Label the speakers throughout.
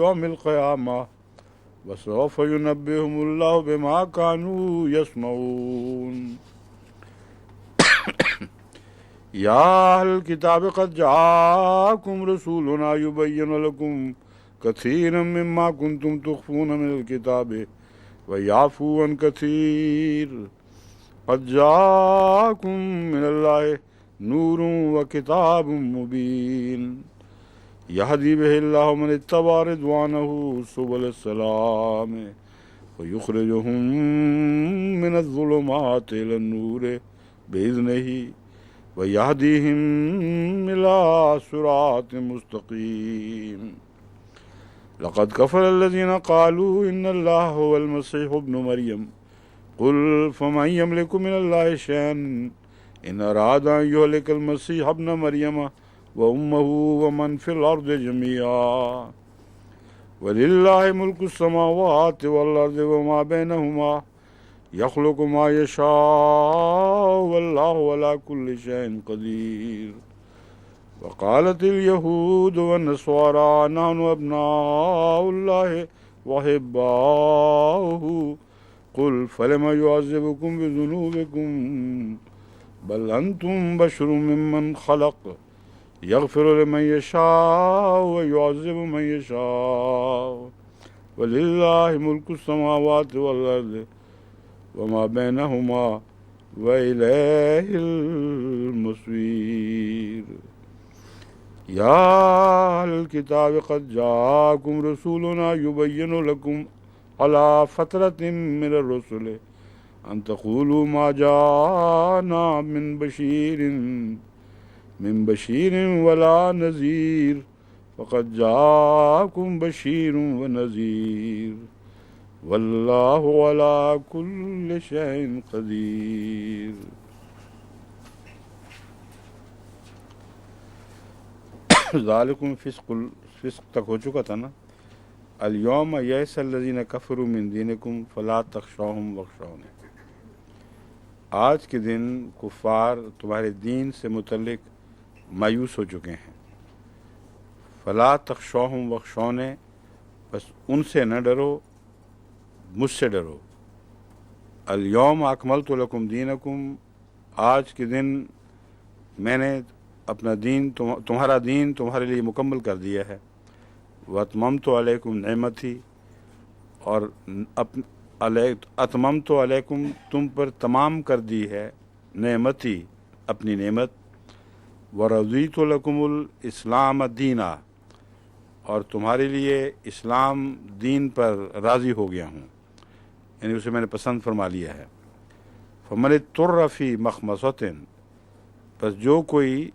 Speaker 1: يوم القيامة وسوف ينبئهم الله بما كانوا يصنعون يا أهل الكتاب قد جاءكم رسولنا يبين لكم كثيرا مما كنتم تخفون من الكتاب ويعفو عن كثير قد جاءكم من الله نور وكتاب مبين يهدي به الله من اتبع رضوانه سبل السلام ويخرجهم من الظلمات إلى النور بإذنه ويهديهم إلى صراط مستقيم لقد كفر الذين قالوا إن الله هو المسيح ابن مريم قل فمن يملك من الله شيئا إن أراد أن يهلك المسيح ابن مريم وأمه ومن في الأرض جميعا ولله ملك السماوات والأرض وما بينهما يخلق ما يشاء والله على كل شيء قدير وقالت اليهود والنصارى نحن أبناء الله وأحباؤه قل فلم يعذبكم بذنوبكم بل أنتم بشر ممن خلق يغفر لمن يشاء ويعذب من يشاء ولله ملك السماوات والأرض وما بينهما وإليه المصير يا أهل الكتاب قد جاءكم رسولنا يبين لكم على فترة من الرسل أن تقولوا ما جاءنا من بشير ولا نذير فقد جاءكم بشير ونذير والله على كل شيء قدير ذالکم فسق تک ہو چکا تھا نا. الیوم یئس الذین کفروا من دینکم فلا تخشوہم واخشونی. آج کے دن کفار تمہارے دین سے متعلق مایوس ہو چکے ہیں. فلا تخشوہم واخشونی، بس ان سے نہ ڈرو، مجھ سے ڈرو. الیوم اکملت لکم دینکم، آج کے دن میں نے اپنا دین تمہارا دین تمہارے لیے مکمل کر دیا ہے. واتممت علیکم نعمتی، اور اتممت علیکم تم پر تمام کر دی ہے نعمتی اپنی نعمت. ورضیت لکم الاسلام دینا، اور تمہارے لیے اسلام دین پر راضی ہو گیا ہوں، یعنی اسے میں نے پسند فرما لیا ہے. فمن اضطر فی مخمصۃ، بس جو کوئی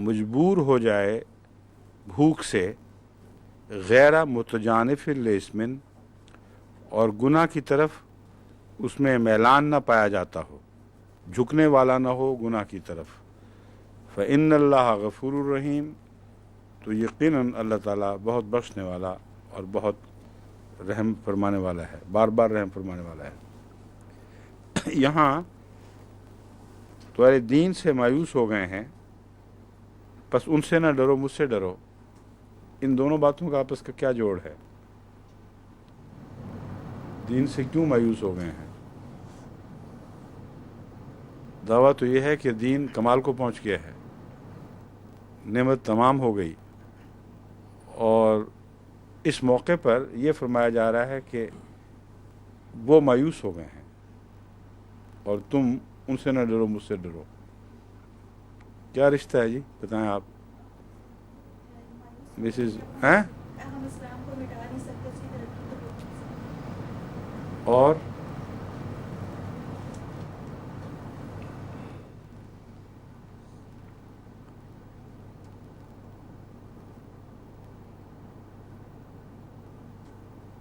Speaker 1: مجبور ہو جائے بھوک سے، غیر متجانف لاسم، اور گناہ کی طرف اس میں میلان نہ پایا جاتا ہو، جھکنے والا نہ ہو گناہ کی طرف. فإن اللہ غفور الرحیم، تو یقیناً اللہ تعالیٰ بہت بخشنے والا اور بہت رحم فرمانے والا ہے، بار بار رحم فرمانے والا ہے. یہاں تمہارے دین سے مایوس ہو گئے ہیں، بس ان سے نہ ڈرو، مجھ سے ڈرو. ان دونوں باتوں کا آپس کا کیا جوڑ ہے؟ دین سے کیوں مایوس ہو گئے ہیں؟ دعویٰ تو یہ ہے کہ دین کمال کو پہنچ گیا ہے، نعمت تمام ہو گئی، اور اس موقع پر یہ فرمایا جا رہا ہے کہ وہ مایوس ہو گئے ہیں اور تم ان سے نہ ڈرو، مجھ سے ڈرو. کیا رشتہ ہے جی؟ بتائیں آپ. مسز ہیں اور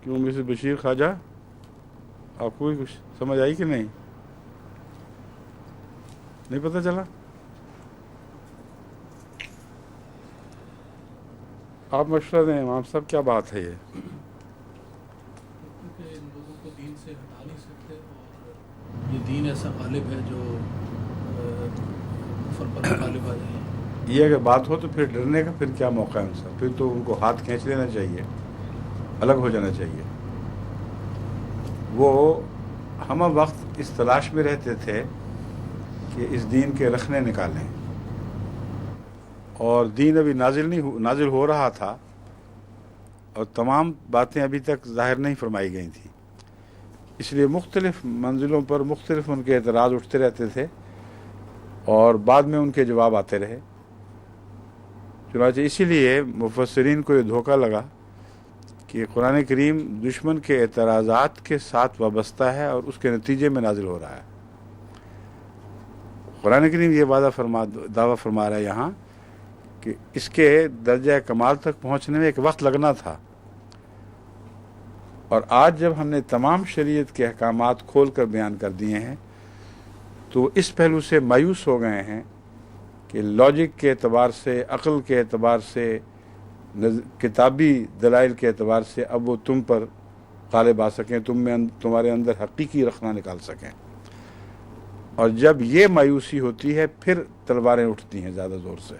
Speaker 1: کیوں مسز بشیر خواجہ، آپ کو بھی کچھ سمجھ آئی کہ نہیں پتہ چلا؟ آپ مشورہ دیں امام صاحب، کیا بات ہے یہ؟
Speaker 2: کیونکہ ان لوگوں کو دین سے ہٹا نہیں سکتے، اور یہ دین ایسا غالب ہے جو کفر پر غالب آ جائے.
Speaker 1: یہ اگر بات ہو تو پھر ڈرنے کا پھر کیا موقع ہے ان سے؟ پھر تو ان کو ہاتھ کھینچ لینا چاہیے الگ ہو جانا چاہیے. وہ ہم وقت اس تلاش میں رہتے تھے کہ اس دین کے رخنے نکالیں، اور دین ابھی نازل ہو رہا تھا اور تمام باتیں ابھی تک ظاہر نہیں فرمائی گئی تھیں. اس لیے مختلف منزلوں پر مختلف ان کے اعتراض اٹھتے رہتے تھے اور بعد میں ان کے جواب آتے رہے. چنانچہ اسی لیے مفسرین کو یہ دھوکہ لگا کہ قرآن کریم دشمن کے اعتراضات کے ساتھ وابستہ ہے اور اس کے نتیجے میں نازل ہو رہا ہے. قرآن کریم یہ دعویٰ فرما رہا ہے یہاں کہ اس کے درجہ کمال تک پہنچنے میں ایک وقت لگنا تھا، اور آج جب ہم نے تمام شریعت کے احکامات کھول کر بیان کر دیے ہیں تو اس پہلو سے مایوس ہو گئے ہیں کہ لاجک کے اعتبار سے، عقل کے اعتبار سے، کتابی دلائل کے اعتبار سے اب وہ تم پر غالب آ سکیں، تمہارے اندر حقیقی رخنہ نکال سکیں. اور جب یہ مایوسی ہوتی ہے پھر تلواریں اٹھتی ہیں زیادہ زور سے.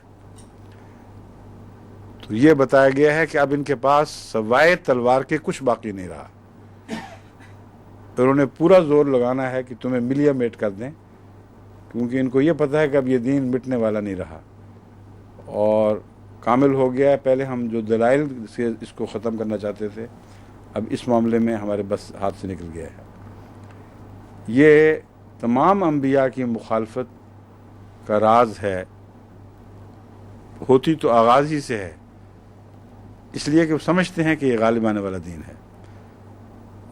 Speaker 1: تو یہ بتایا گیا ہے کہ اب ان کے پاس سوائے تلوار کے کچھ باقی نہیں رہا. انہوں نے پورا زور لگانا ہے کہ تمہیں ملیا میٹ کر دیں، کیونکہ ان کو یہ پتہ ہے کہ اب یہ دین مٹنے والا نہیں رہا اور کامل ہو گیا ہے. پہلے ہم جو دلائل سے اس کو ختم کرنا چاہتے تھے، اب اس معاملے میں ہمارے بس ہاتھ سے نکل گیا ہے. یہ تمام انبیاء کی مخالفت کا راز ہے، ہوتی تو آغاز ہی سے ہے، اس لیے کہ وہ سمجھتے ہیں کہ یہ غالب آنے والا دین ہے.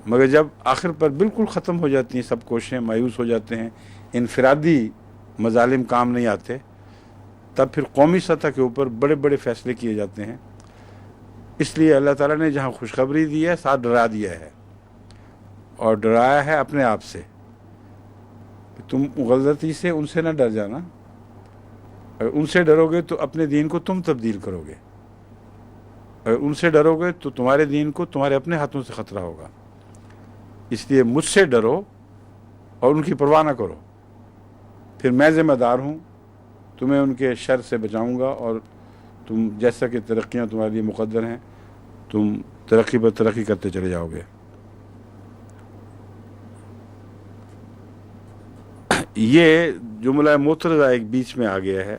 Speaker 1: مگر جب آخر پر بالکل ختم ہو جاتی ہیں سب کوششیں، مایوس ہو جاتے ہیں، انفرادی مظالم کام نہیں آتے، تب پھر قومی سطح کے اوپر بڑے بڑے فیصلے کیے جاتے ہیں. اس لیے اللہ تعالیٰ نے جہاں خوشخبری دی ہے ساتھ ڈرا دیا ہے، اور ڈرایا ہے اپنے آپ سے. تم غلطی سے ان سے نہ ڈر جانا، اگر ان سے ڈرو گے تو اپنے دین کو تم تبدیل کرو گے، اگر ان سے ڈرو گے تو تمہارے دین کو تمہارے اپنے ہاتھوں سے خطرہ ہوگا. اس لیے مجھ سے ڈرو اور ان کی پرواہ نہ کرو، پھر میں ذمہ دار ہوں، تمہیں ان کے شر سے بچاؤں گا، اور تم جیسا کہ ترقیاں تمہارے لیے مقدر ہیں تم ترقی پر ترقی کرتے چلے جاؤ گے. یہ جملہ معترضہ ایک بیچ میں آ گیا ہے.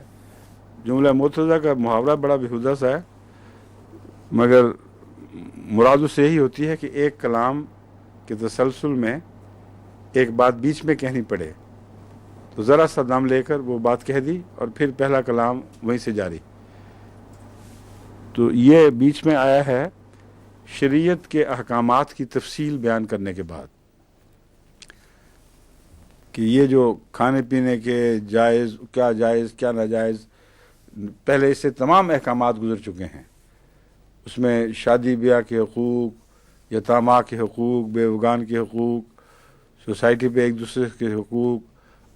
Speaker 1: جملہ معترضہ کا محاورہ بڑا بیہودہ سا ہے، مگر مراد اس سے یہی ہوتی ہے کہ ایک کلام کے تسلسل میں ایک بات بیچ میں کہنی پڑے تو ذرا سا دم لے کر وہ بات کہہ دی اور پھر پہلا کلام وہیں سے جاری. تو یہ بیچ میں آیا ہے شریعت کے احکامات کی تفصیل بیان کرنے کے بعد کہ یہ جو کھانے پینے کے جائز کیا ناجائز، پہلے اس سے تمام احکامات گزر چکے ہیں. اس میں شادی بیاہ کے حقوق، یتاما کے حقوق، بیوگان کے حقوق، سوسائٹی پہ ایک دوسرے کے حقوق،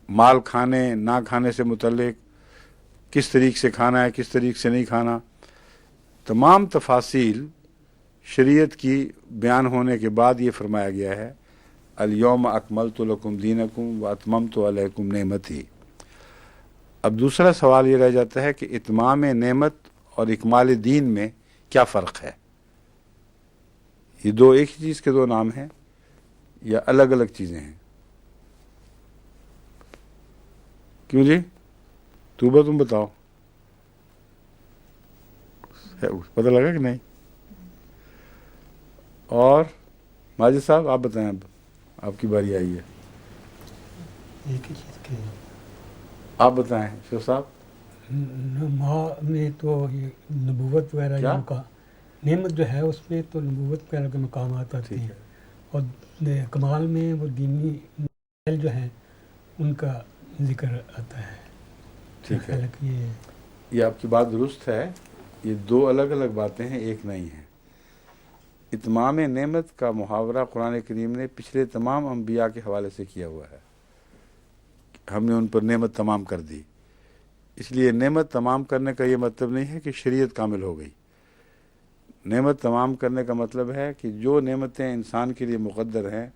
Speaker 1: مال کھانے نہ کھانے سے متعلق، کس طریق سے کھانا ہے کس طریق سے نہیں کھانا، تمام تفاصیل شریعت کی بیان ہونے کے بعد یہ فرمایا گیا ہے الیوم اکملت لکم دینکم واتممت علیکم نعمتی. اب دوسرا سوال یہ رہ جاتا ہے کہ اتمام نعمت اور اکمال دین میں کیا فرق ہے؟ یہ دو ایک ہی چیز کے دو نام ہیں یا الگ الگ چیزیں ہیں؟ کیوں جی توبہ تم بتاؤ، پتہ لگا کہ نہیں؟ اور ماجد صاحب آپ بتائیں، اب آپ کی باری آئی ہے.
Speaker 3: ایک ہی چیز کے
Speaker 1: آپ بتائیں شیخ صاحب.
Speaker 3: میں تو یہ نبوت وغیرہ
Speaker 1: کیا؟
Speaker 3: نعمت جو ہے اس میں تو نبوت وغیرہ کے مقامات آتے ہیں، اور کمال میں وہ دینی مسائل جو ہیں ان کا ذکر آتا ہے.
Speaker 1: ٹھیک ہے،
Speaker 3: حالانکہ
Speaker 1: یہ آپ کی بات درست ہے، یہ دو الگ الگ باتیں ہیں، ایک نہیں ہیں. اتمام نعمت کا محاورہ قرآن کریم نے پچھلے تمام انبیاء کے حوالے سے کیا ہوا ہے. ہم نے ان پر نعمت تمام کر دی، اس لیے نعمت تمام کرنے کا یہ مطلب نہیں ہے کہ شریعت کامل ہو گئی. نعمت تمام کرنے کا مطلب ہے کہ جو نعمتیں انسان کے لیے مقدر ہیں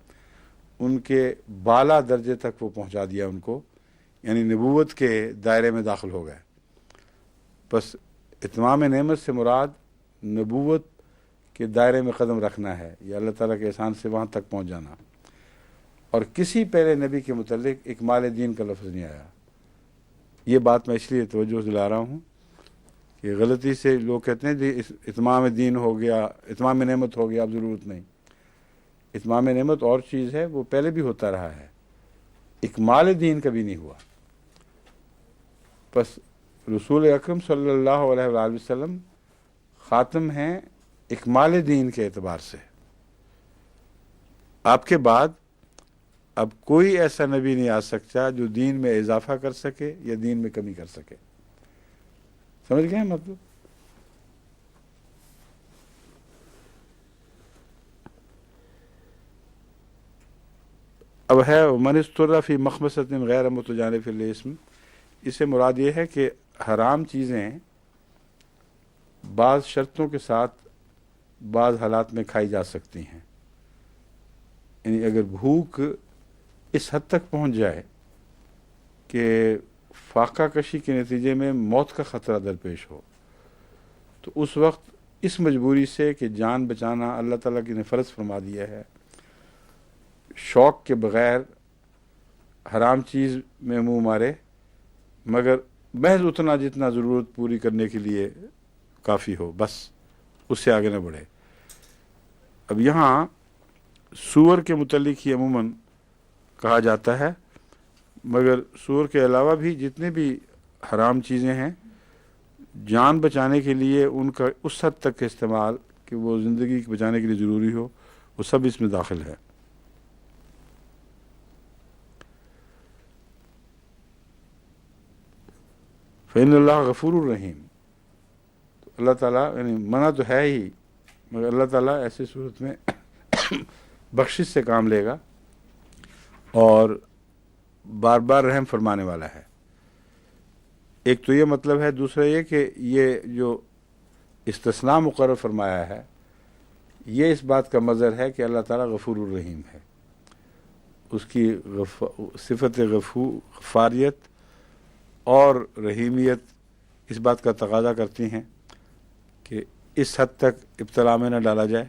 Speaker 1: ان کے بالا درجے تک وہ پہنچا دیا ان کو، یعنی نبوت کے دائرے میں داخل ہو گئے. بس اتمام نعمت سے مراد نبوت کے دائرے میں قدم رکھنا ہے یا اللہ تعالیٰ کے احسان سے وہاں تک پہنچ جانا، اور کسی پہلے نبی کے متعلق اکمال دین کا لفظ نہیں آیا۔ یہ بات میں اس لیے توجہ دلا رہا ہوں کہ غلطی سے لوگ کہتے ہیں جی اتمام دین ہو گیا، اتمام نعمت ہو گیا، اب ضرورت نہیں۔ اتمام نعمت اور چیز ہے، وہ پہلے بھی ہوتا رہا ہے، اکمال دین کبھی نہیں ہوا۔ بس رسول اکرم صلی اللہ علیہ وآلہ وسلم خاتم ہیں اکمال دین کے اعتبار سے۔ آپ کے بعد اب کوئی ایسا نبی نہیں آ سکتا جو دین میں اضافہ کر سکے یا دین میں کمی کر سکے۔ سمجھ گئے مطلب؟ اب ہے من اضطر فی مخمصۃ غیر متجانف للاسم، اس سے مراد یہ ہے کہ حرام چیزیں بعض شرطوں کے ساتھ بعض حالات میں کھائی جا سکتی ہیں، یعنی اگر بھوک اس حد تک پہنچ جائے کہ فاقہ کشی کے نتیجے میں موت کا خطرہ درپیش ہو، تو اس وقت اس مجبوری سے کہ جان بچانا اللہ تعالیٰ کی نے فرض فرما دیا ہے، شوق کے بغیر حرام چیز میں منہ مارے، مگر محض اتنا جتنا ضرورت پوری کرنے کے لیے کافی ہو، بس اس سے آگے نہ بڑھے۔ اب یہاں سور کے متعلق ہی عموماً کہا جاتا ہے، مگر سور کے علاوہ بھی جتنے بھی حرام چیزیں ہیں، جان بچانے کے لیے ان کا اس حد تک استعمال کہ وہ زندگی بچانے کے لیے ضروری ہو، وہ سب اس میں داخل ہے۔ فإن اللہ غفور الرحیم، تو اللہ تعالیٰ یعنی منع تو ہے ہی، مگر اللہ تعالیٰ ایسی صورت میں بخشش سے کام لے گا اور بار بار رحم فرمانے والا ہے۔ ایک تو یہ مطلب ہے، دوسرا یہ کہ یہ جو استثناء مقرر فرمایا ہے یہ اس بات کا مظہر ہے کہ اللہ تعالیٰ غفور الرحیم ہے، اس کی صفت غفاریت اور رحیمیت اس بات کا تقاضا کرتی ہیں کہ اس حد تک ابتلا میں نہ ڈالا جائے،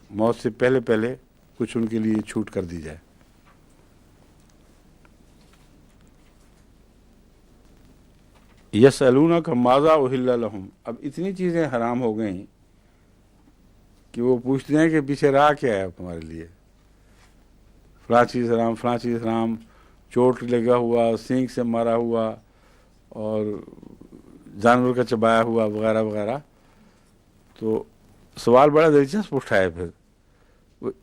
Speaker 1: موت سے پہلے پہلے کچھ ان کے لیے چھوٹ کر دی جائے۔ یسألونک ماذا احل لہم، اب اتنی چیزیں حرام ہو گئیں کہ وہ پوچھتے ہیں کہ پیچھے راہ کیا ہے تمہارے لیے، فلاں چیز حرام، فلاں چیز حرام، چوٹ لگا ہوا، سینگ سے مارا ہوا اور جانور کا چبایا ہوا وغیرہ وغیرہ۔ تو سوال بڑا دلچسپ اٹھائے پھر،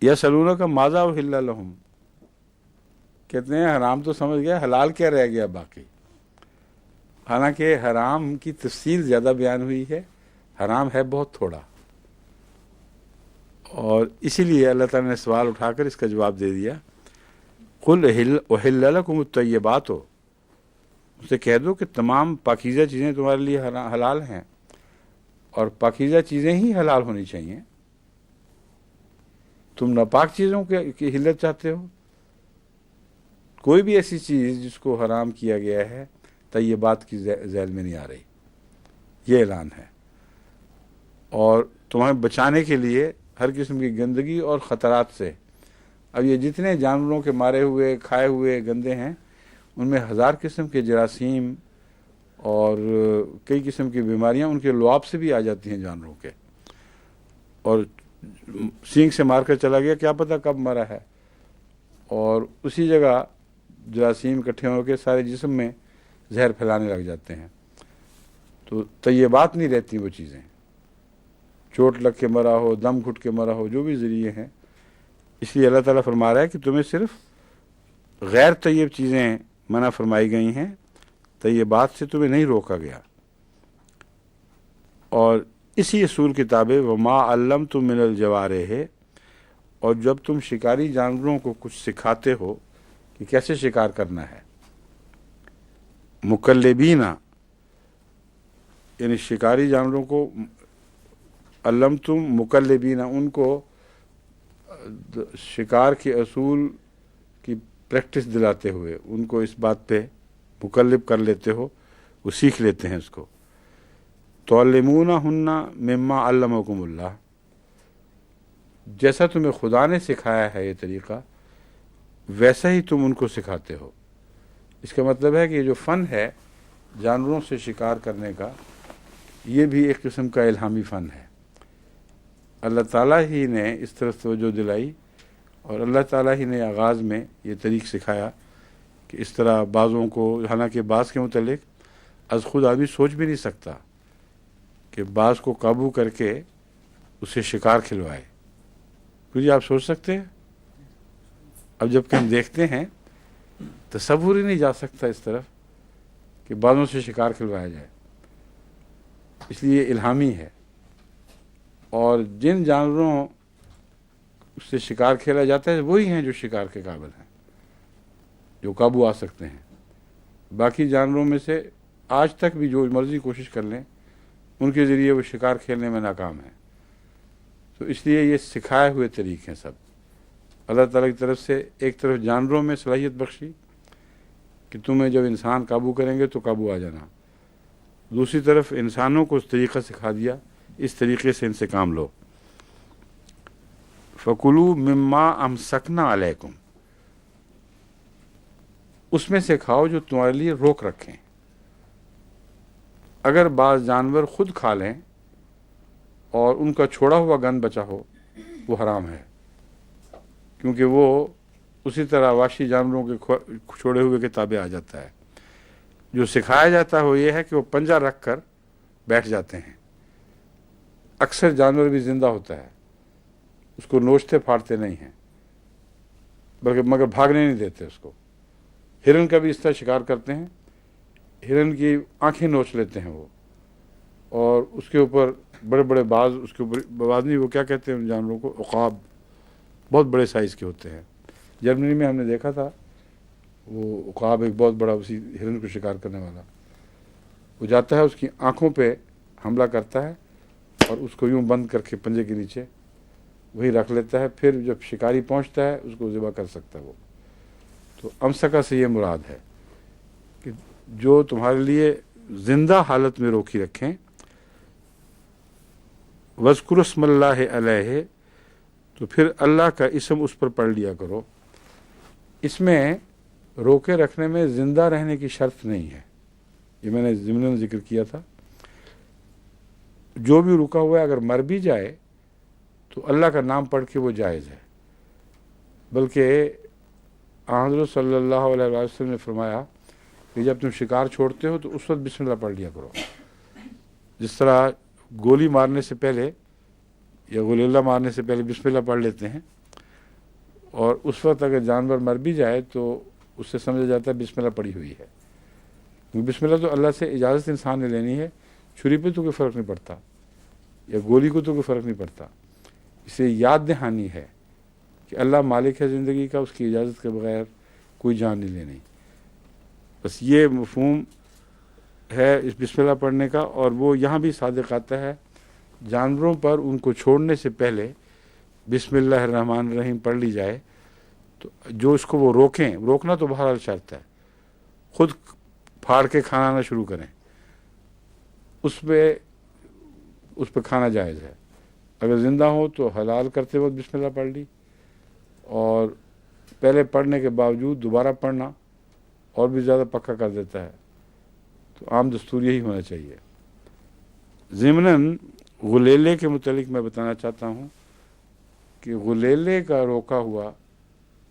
Speaker 1: یسألونک ماذا احل لہم، کہتے ہیں حرام تو سمجھ گیا، حلال کیا رہ گیا باقی؟ حالانکہ حرام کی تفصیل زیادہ بیان ہوئی ہے، حرام ہے بہت تھوڑا، اور اسی لیے اللہ تعالیٰ نے سوال اٹھا کر اس کا جواب دے دیا۔ قل احل لکم الطیبات، اسے کہہ دو کہ تمام پاکیزہ چیزیں تمہارے لیے حلال ہیں، اور پاکیزہ چیزیں ہی حلال ہونی چاہیے۔ تم ناپاک چیزوں کی حلت چاہتے ہو؟ کوئی بھی ایسی چیز جس کو حرام کیا گیا ہے طیبات کی ذیل میں نہیں آ رہی، یہ اعلان ہے۔ اور تمہیں بچانے کے لیے ہر قسم کی گندگی اور خطرات سے، اب یہ جتنے جانوروں کے مارے ہوئے کھائے ہوئے گندے ہیں ان میں ہزار قسم کے جراثیم اور کئی قسم کی بیماریاں ان کے لعاب سے بھی آ جاتی ہیں جانوروں کے، اور سینگ سے مار کر چلا گیا، کیا پتہ کب مرا ہے، اور اسی جگہ جراثیم اکٹھے ہو کے سارے جسم میں زہر پھیلانے لگ جاتے ہیں۔ تو طیبات نہیں رہتی وہ چیزیں، چوٹ لگ کے مرا ہو، دم گھٹ کے مرا ہو، جو بھی ذریعے ہیں۔ اس لیے اللہ تعالیٰ فرما رہا ہے کہ تمہیں صرف غیر طیب چیزیں منع فرمائی گئی ہیں، طیبات سے تمہیں نہیں روکا گیا۔ اور اسی اصول کتابیں وما علمتم من الجوارح، اور جب تم شکاری جانوروں کو کچھ سکھاتے ہو کہ کیسے شکار کرنا ہے، مکلبینا یعنی شکاری جانوروں کو علمتم مکلبینا، ان کو شکار کے اصول کی پریکٹس دلاتے ہوئے ان کو اس بات پہ مکلب کر لیتے ہو، وہ سیکھ لیتے ہیں اس کو۔ تعلمونہن مما علمکم اللہ، جیسا تمہیں خدا نے سکھایا ہے یہ طریقہ ویسا ہی تم ان کو سکھاتے ہو۔ اس کا مطلب ہے کہ یہ جو فن ہے جانوروں سے شکار کرنے کا، یہ بھی ایک قسم کا الہامی فن ہے۔ اللہ تعالیٰ ہی نے اس طرف توجہ دلائی اور اللہ تعالیٰ ہی نے آغاز میں یہ طریق سکھایا کہ اس طرح بازوں کو، حالانکہ باز کے متعلق از خود آدمی سوچ بھی نہیں سکتا کہ باز کو قابو کر کے اسے شکار کھلوائے۔ کیونکہ آپ سوچ سکتے ہیں؟ اب جب کہ ہم دیکھتے ہیں تصور ہی نہیں جا سکتا اس طرف کہ بازوں سے شکار کھلوایا جائے، اس لیے یہ الہامی ہے۔ اور جن جانوروں سے شکار کھیلا جاتا ہے وہی ہیں جو شکار کے قابل ہیں، جو قابو آ سکتے ہیں۔ باقی جانوروں میں سے آج تک بھی جو مرضی کوشش کر لیں ان کے ذریعے وہ شکار کھیلنے میں ناکام ہیں۔ تو اس لیے یہ سکھائے ہوئے طریقے ہیں سب۔ اللہ تعالیٰ کی طرف سے ایک طرف جانوروں میں صلاحیت بخشی کہ تمہیں جب انسان قابو کریں گے تو قابو آ جانا، دوسری طرف انسانوں کو اس طریقہ سکھا دیا، اس طریقے سے ان سے کام لو۔ فَكُلُوا مِمَّا أَمْسَكْنَا عَلَيْكُمْ، اس میں سے کھاؤ جو تمہارے لیے روک رکھیں۔ اگر بعض جانور خود کھا لیں اور ان کا چھوڑا ہوا گند بچا ہو وہ حرام ہے، کیونکہ وہ اسی طرح وحشی جانوروں کے چھوڑے ہوئے کے تابع آ جاتا ہے۔ جو سکھایا جاتا ہے وہ یہ ہے کہ وہ پنجہ رکھ کر بیٹھ جاتے ہیں۔ اکثر جانور بھی زندہ ہوتا ہے، اس کو نوچتے پھاڑتے نہیں ہیں، بلکہ مگر بھاگنے نہیں دیتے اس کو۔ ہرن کا بھی اس طرح شکار کرتے ہیں، ہرن کی آنکھیں نوچ لیتے ہیں وہ، اور اس کے اوپر بڑے بڑے باز، اس کے اوپر باز نہیں، وہ کیا کہتے ہیں ان جانوروں کو، عقاب، بہت بڑے سائز کے ہوتے ہیں۔ جرمنی میں ہم نے دیکھا تھا، وہ عقاب ایک بہت بڑا اسی ہرن کو شکار کرنے والا، وہ جاتا ہے اس کی آنکھوں پہ حملہ کرتا ہے اور اس کو یوں بند کر کے پنجے کے نیچے وہی رکھ لیتا ہے، پھر جب شکاری پہنچتا ہے اس کو ذبح کر سکتا ہے وہ۔ تو امسکا سے یہ مراد ہے کہ جو تمہارے لیے زندہ حالت میں روکی رکھیں۔ وَاذْكُرُوا اسْمَ اللَّهِ عَلَيْهِ، تو پھر اللہ کا اسم اس پر پڑھ لیا کرو۔ اس میں روکے رکھنے میں زندہ رہنے کی شرط نہیں ہے، یہ میں نے ضمن ذکر کیا تھا۔ جو بھی رکا ہوا ہے اگر مر بھی جائے تو اللہ کا نام پڑھ کے وہ جائز ہے، بلکہ حضرت صلی اللہ علیہ وسلم نے فرمایا کہ جب تم شکار چھوڑتے ہو تو اس وقت بسم اللہ پڑھ لیا کرو۔ جس طرح گولی مارنے سے پہلے یا غلیلہ مارنے سے پہلے بسم اللہ پڑھ لیتے ہیں، اور اس وقت اگر جانور مر بھی جائے تو اس سے سمجھا جاتا ہے بسم اللہ پڑھی ہوئی ہے، کیونکہ بسم اللہ تو اللہ سے اجازت انسان نے لینی ہے، چھری پہ تو کوئی فرق نہیں پڑتا یا گولی کو تو کوئی فرق نہیں پڑتا۔ اسے یاد دہانی ہے کہ اللہ مالک ہے زندگی کا، اس کی اجازت کے بغیر کوئی جان نہیں لینی۔ بس یہ مفہوم ہے اس بسم اللہ پڑھنے کا، اور وہ یہاں بھی صادق آتا ہے، جانوروں پر ان کو چھوڑنے سے پہلے بسم اللہ الرحمن الرحیم پڑھ لی جائے تو جو اس کو وہ روکیں، روکنا تو بہرحال شرط ہے، خود پھاڑ کے کھانا نہ شروع کریں، اس پہ کھانا جائز ہے۔ اگر زندہ ہو تو حلال کرتے وقت بسم اللہ پڑھ لی، اور پہلے پڑھنے کے باوجود دوبارہ پڑھنا اور بھی زیادہ پکا کر دیتا ہے، تو عام دستور یہی ہونا چاہیے۔ ضمناً غلیلے کے متعلق میں بتانا چاہتا ہوں کہ غلیلے کا روکا ہوا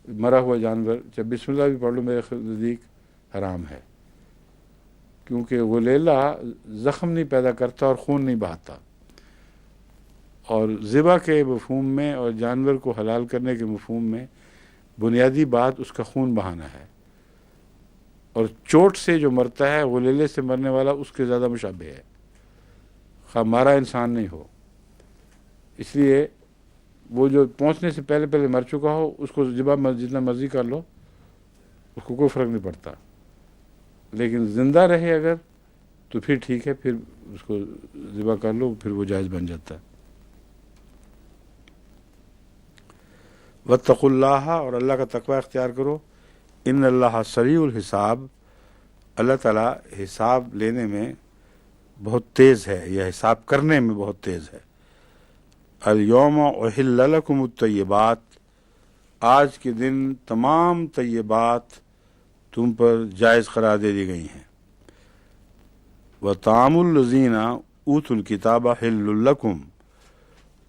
Speaker 1: مرا ہوا جانور جب بسم اللہ بھی پڑھ لو میرے نزدیک حرام ہے، کیونکہ غلیلہ زخم نہیں پیدا کرتا اور خون نہیں بہاتا، اور ذبح کے مفہوم میں اور جانور کو حلال کرنے کے مفہوم میں بنیادی بات اس کا خون بہانا ہے، اور چوٹ سے جو مرتا ہے غلیلے سے مرنے والا اس کے زیادہ مشابہ ہے، خواہ مارا انسان نہیں ہو۔ اس لیے وہ جو پہنچنے سے پہلے پہلے مر چکا ہو اس کو ذبح جتنا مرضی کر لو، اس کو کوئی فرق نہیں پڑتا، لیکن زندہ رہے اگر تو پھر ٹھیک ہے، پھر اس کو ذبح کر لو، پھر وہ جائز بن جاتا ہے۔ واتقوا اللہ، اور اللہ کا تقوی اختیار کرو، ان اللہ سریع الحساب، اللہ تعالیٰ حساب لینے میں بہت تیز ہے، یا حساب کرنے میں بہت تیز ہے۔ اليوم احل لکم الطیبات، آج کے دن تمام طیبات تم پر جائز قرار دے دی گئی ہیں. وطعام الذین اوتوا الکتاب حل لکم،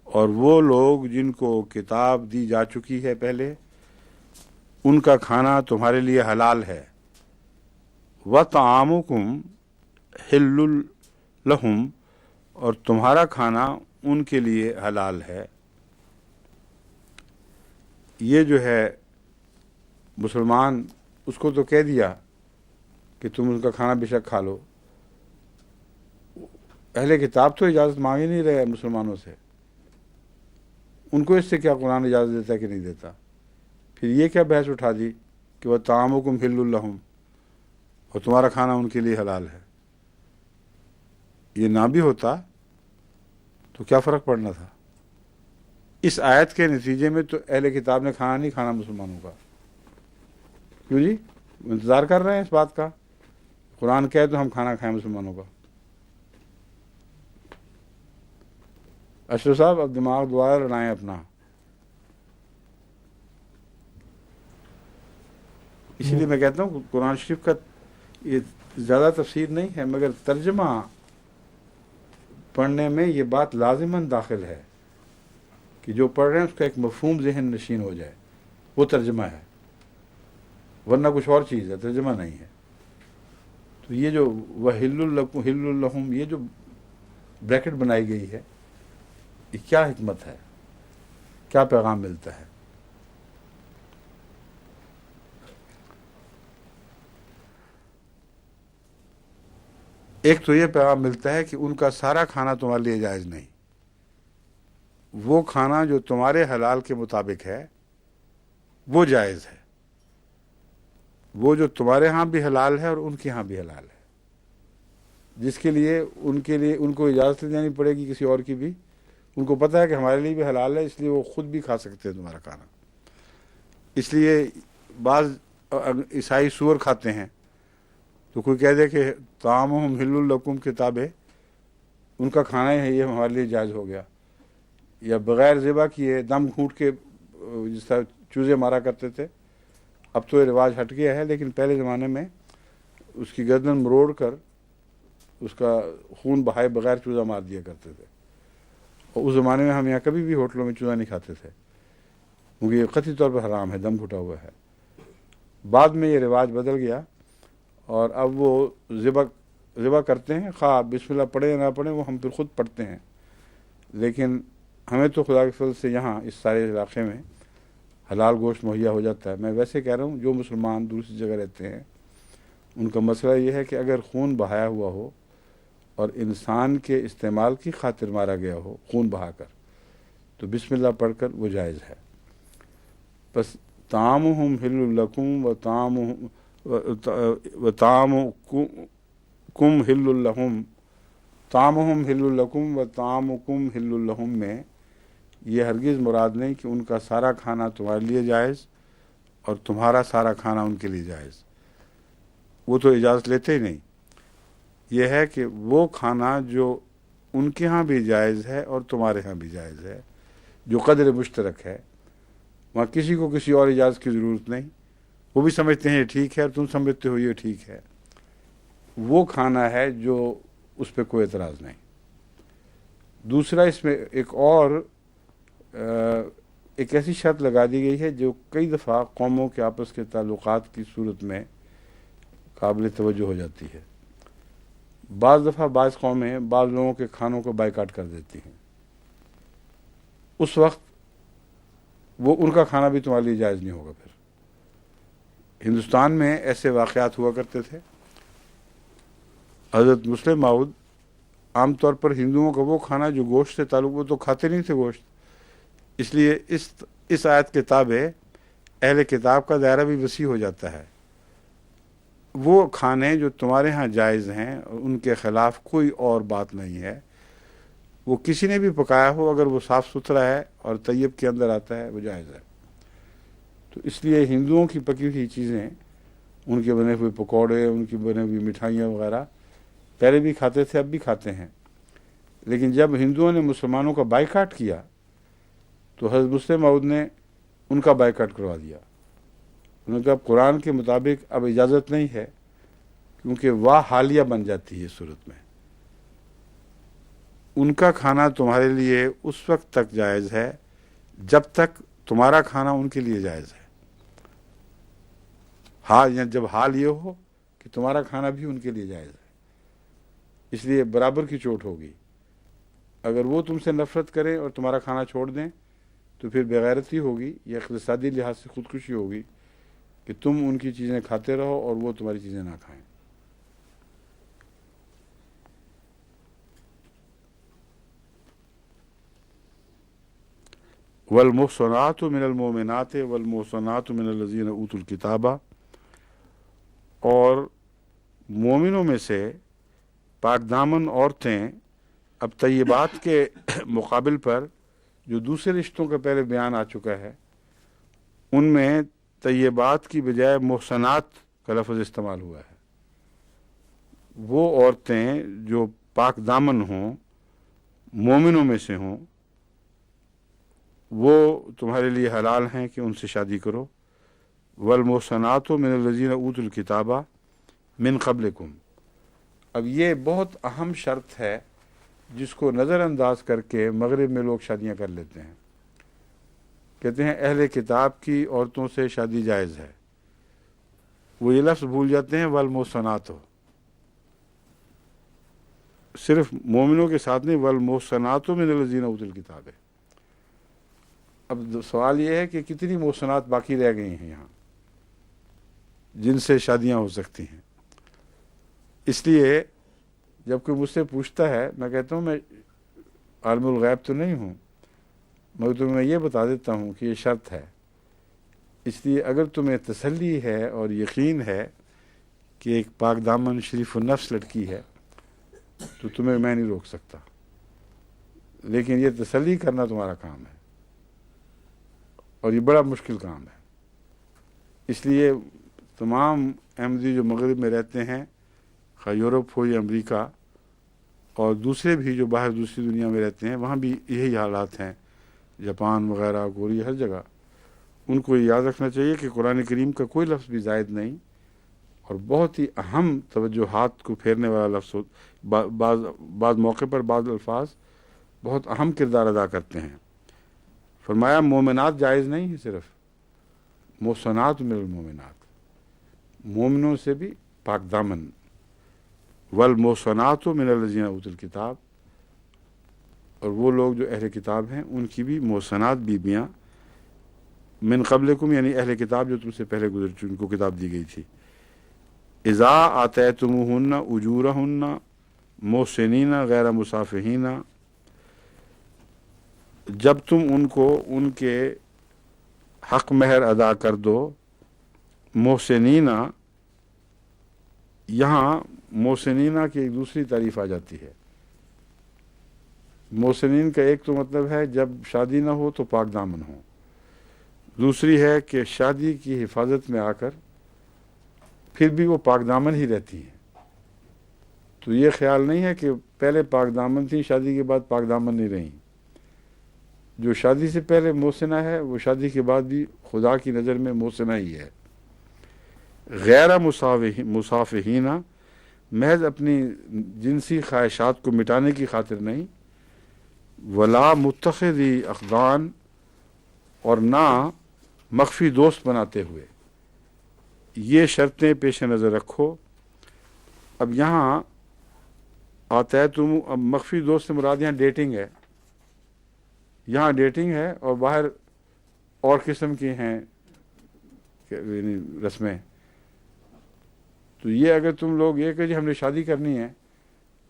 Speaker 1: اور وہ لوگ جن کو کتاب دی جا چکی ہے پہلے، ان کا کھانا تمہارے لیے حلال ہے. وطعامکم حل لہم، اور تمہارا کھانا ان کے لیے حلال ہے. یہ جو ہے مسلمان، اس کو تو کہہ دیا کہ تم ان کا کھانا بے شک کھا لو. اہل کتاب تو اجازت مانگ ہی نہیں رہے مسلمانوں سے، ان کو اس سے کیا قرآن اجازت دیتا ہے کہ نہیں دیتا؟ پھر یہ کیا بحث اٹھا دی کہ وہ طعامکم حل لہم، اور تمہارا کھانا ان کے لیے حلال ہے. یہ نہ بھی ہوتا تو کیا فرق پڑنا تھا؟ اس آیت کے نتیجے میں تو اہل کتاب نے کھانا نہیں کھانا مسلمانوں کا. کیوں جی؟ انتظار کر رہے ہیں اس بات کا، قرآن کہے تو ہم کھانا کھائیں مسلمانوں کا. اشرف صاحب اب دماغ دوبارہ لڑائیں اپنا. اسی لیے میں کہتا ہوں قرآن شریف کا یہ زیادہ تفسیر نہیں ہے، مگر ترجمہ پڑھنے میں یہ بات لازماً داخل ہے کہ جو پڑھ رہے ہیں اس کا ایک مفہوم ذہن نشین ہو جائے. وہ ترجمہ ہے، ورنہ کچھ اور چیز ہے، ترجمہ نہیں ہے. تو یہ جو وَحِلٌّ لَكُمْ حِلٌّ لَهُمْ، یہ جو بریکٹ بنائی گئی ہے، یہ کیا حکمت ہے، کیا پیغام ملتا ہے؟ ایک تو یہ پیغام ملتا ہے کہ ان کا سارا کھانا تمہارے لیے جائز نہیں. وہ کھانا جو تمہارے حلال کے مطابق ہے وہ جائز ہے. وہ جو تمہارے ہاں بھی حلال ہے اور ان کے ہاں بھی حلال ہے، جس کے لیے ان کو اجازت دینی پڑے گی کسی اور کی بھی. ان کو پتہ ہے کہ ہمارے لیے بھی حلال ہے، اس لیے وہ خود بھی کھا سکتے ہیں تمہارا کھانا. اس لیے بعض عیسائی سور کھاتے ہیں تو کوئی کہہ دے کہ طعامہم حل لکم کتاب ہے، ان کا کھانا ہی ہے، یہ ہمارے لیے جائز ہو گیا. یا بغیر ذبح کیے دم گھونٹ کے جس طرح چوزے مارا کرتے تھے، اب تو یہ رواج ہٹ گیا ہے، لیکن پہلے زمانے میں اس کی گردن مروڑ کر اس کا خون بہائے بغیر چوزا مار دیا کرتے تھے. اور اس زمانے میں ہم یہاں کبھی بھی ہوٹلوں میں چوزا نہیں کھاتے تھے، کیونکہ یہ قطعی طور پر حرام ہے، دم گھٹا ہوا ہے. بعد میں یہ رواج بدل گیا اور اب وہ ذبح کرتے ہیں، خواہ بسم اللہ پڑھیں یا نہ پڑھیں، وہ ہم پھر خود پڑھتے ہیں. لیکن ہمیں تو خدا کے فضل سے یہاں اس سارے علاقے میں حلال گوشت مہیا ہو جاتا ہے. میں ویسے کہہ رہا ہوں جو مسلمان دوسری جگہ رہتے ہیں ان کا مسئلہ یہ ہے کہ اگر خون بہایا ہوا ہو اور انسان کے استعمال کی خاطر مارا گیا ہو خون بہا کر، تو بسم اللہ پڑھ کر وہ جائز ہے. بس طعامہم حل لکم وطعامکم حل لہم، طعامہم حل لکم وطعامکم حل لہم میں یہ ہرگز مراد نہیں کہ ان کا سارا کھانا تمہارے لیے جائز اور تمہارا سارا کھانا ان کے لیے جائز. وہ تو اجازت لیتے ہی نہیں. یہ ہے کہ وہ کھانا جو ان کے ہاں بھی جائز ہے اور تمہارے ہاں بھی جائز ہے، جو قدر مشترک ہے، وہاں کسی کو کسی اور اجازت کی ضرورت نہیں. وہ بھی سمجھتے ہیں یہ ٹھیک ہے اور تم سمجھتے ہو یہ ٹھیک ہے. وہ کھانا ہے جو اس پہ کوئی اعتراض نہیں. دوسرا اس میں ایک ایسی شرط لگا دی گئی ہے جو کئی دفعہ قوموں کے آپس کے تعلقات کی صورت میں قابل توجہ ہو جاتی ہے. بعض دفعہ بعض قومیں بعض لوگوں کے کھانوں کو بائیکاٹ کر دیتی ہیں. اس وقت وہ ان کا کھانا بھی تمہارے لیے جائز نہیں ہوگا. پھر ہندوستان میں ایسے واقعات ہوا کرتے تھے. حضرت مسلم ماؤد عام طور پر ہندوؤں کا وہ کھانا جو گوشت سے تعلق، وہ تو کھاتے نہیں تھے گوشت، اس لیے اس آیت کے تابع اہل کتاب کا دائرہ بھی وسیع ہو جاتا ہے. وہ کھانے جو تمہارے ہاں جائز ہیں اور ان کے خلاف کوئی اور بات نہیں ہے، وہ کسی نے بھی پکایا ہو اگر وہ صاف ستھرا ہے اور طیب کے اندر آتا ہے وہ جائز ہے. تو اس لیے ہندوؤں کی پکی ہوئی چیزیں، ان کے بنے ہوئے پکوڑے، ان کی بنے ہوئی مٹھائیاں وغیرہ پہلے بھی کھاتے تھے، اب بھی کھاتے ہیں. لیکن جب ہندوؤں نے مسلمانوں کا بائیکاٹ کیا تو حضرت مسلم موعود نے ان کا بائیکاٹ کروا دیا. انہوں نے کہا قرآن کے مطابق اب اجازت نہیں ہے، کیونکہ واہ حالیہ بن جاتی ہے اس صورت میں. ان کا کھانا تمہارے لیے اس وقت تک جائز ہے جب تک تمہارا کھانا ان کے لیے جائز ہے. ہاں، جب حال یہ ہو کہ تمہارا کھانا بھی ان کے لیے جائز ہے، اس لیے برابر کی چوٹ ہوگی. اگر وہ تم سے نفرت کریں اور تمہارا کھانا چھوڑ دیں تو پھر بغیرتی ہوگی یا اقتصادی لحاظ سے خودکشی ہوگی کہ تم ان کی چیزیں کھاتے رہو اور وہ تمہاری چیزیں نہ کھائیں. والمحصنات من المؤمنات والمحصنات من الذین اوتوا الکتاب، اور مومنوں میں سے پاک دامن عورتیں اب طیبات کے مقابل پر جو دوسرے رشتوں کا پہلے بیان آ چکا ہے، ان میں طیبات کی بجائے محسنات کا لفظ استعمال ہوا ہے. وہ عورتیں جو پاک دامن ہوں، مومنوں میں سے ہوں، وہ تمہارے لیے حلال ہیں کہ ان سے شادی کرو. والمحصنات من الذین اوتوا الکتاب من قبلکم. اب یہ بہت اہم شرط ہے جس کو نظر انداز کر کے مغرب میں لوگ شادیاں کر لیتے ہیں. کہتے ہیں اہل کتاب کی عورتوں سے شادی جائز ہے. وہ یہ لفظ بھول جاتے ہیں والمحصنات، صرف مومنوں کے ساتھ نہیں، والمحصنات من الذین اوتوا الکتاب ہے. اب سوال یہ ہے کہ کتنی محسنات باقی رہ گئی ہیں یہاں جن سے شادیاں ہو سکتی ہیں. اس لیے جب کوئی مجھ سے پوچھتا ہے، میں کہتا ہوں میں عالم الغیب تو نہیں ہوں، مگر تمہیں میں یہ بتا دیتا ہوں کہ یہ شرط ہے. اس لیے اگر تمہیں تسلی ہے اور یقین ہے کہ ایک پاک دامن شریف النفس لڑکی ہے تو تمہیں میں نہیں روک سکتا، لیکن یہ تسلی کرنا تمہارا کام ہے، اور یہ بڑا مشکل کام ہے. اس لیے تمام احمدی جو مغرب میں رہتے ہیں، خواہ یورپ ہو یا امریکہ، اور دوسرے بھی جو باہر دوسری دنیا میں رہتے ہیں، وہاں بھی یہی حالات ہیں، جاپان وغیرہ، کوریا، ہر جگہ. ان کو یاد رکھنا چاہیے کہ قرآن کریم کا کوئی لفظ بھی زائد نہیں، اور بہت ہی اہم توجہات کو پھیرنے والا لفظ. بعض موقع پر بعض الفاظ بہت اہم کردار ادا کرتے ہیں. فرمایا مومنات جائز نہیں ہے، صرف محصنات من المومنات، مومنوں سے بھی پاک دامن. والمحصنات من الذین اوتوا الکتاب، اور وہ لوگ جو اہل کتاب ہیں ان کی بھی محصنات بیویاں من قبلکم، یعنی اہل کتاب جو تم سے پہلے گزر چکی، ان کو کتاب دی گئی تھی. اذا آتیتموہن اجورہن محسنین غیر مصافحین، جب تم ان کو ان کے حق مہر ادا کر دو. محسنین، یہاں محسنین کی ایک دوسری تعریف آ جاتی ہے. محسنین کا ایک تو مطلب ہے جب شادی نہ ہو تو پاک دامن ہو، دوسری ہے کہ شادی کی حفاظت میں آ کر پھر بھی وہ پاک دامن ہی رہتی ہیں. تو یہ خیال نہیں ہے کہ پہلے پاک دامن تھی، شادی کے بعد پاک دامن نہیں رہیں. جو شادی سے پہلے محسنہ ہے وہ شادی کے بعد بھی خدا کی نظر میں محسنہ ہی ہے. غیر مصافحین، محض اپنی جنسی خواہشات کو مٹانے کی خاطر نہیں. ولا متخذی اخدان، اور نہ مخفی دوست بناتے ہوئے. یہ شرطیں پیش نظر رکھو. اب یہاں آتا ہے اب مخفی دوست سے مراد یہاں ڈیٹنگ ہے. یہاں ڈیٹنگ ہے اور باہر اور قسم کی ہیں رسمیں. تو یہ اگر تم لوگ یہ کہ جی ہم نے شادی کرنی ہے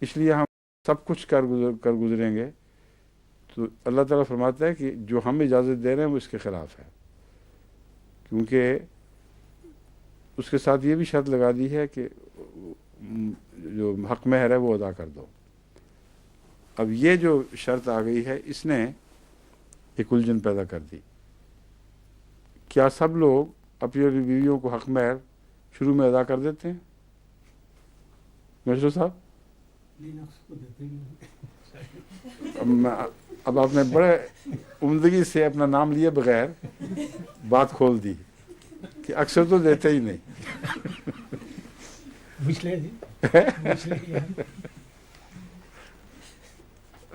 Speaker 1: اس لیے ہم سب کچھ کر گزریں گے، تو اللہ تعالیٰ فرماتا ہے کہ جو ہم اجازت دے رہے ہیں وہ اس کے خلاف ہے، کیونکہ اس کے ساتھ یہ بھی شرط لگا دی ہے کہ جو حق مہر ہے وہ ادا کر دو. اب یہ جو شرط آ گئی ہے اس نے ایک الجھن پیدا کر دی. کیا سب لوگ اپنی بیویوں کو حق مہر شروع میں ادا کر دیتے ہیں؟ مشرو صاحب اب آپ نے بڑے عمدگی سے اپنا نام لیے بغیر بات کھول دی کہ اکثر تو دیتے ہی نہیں.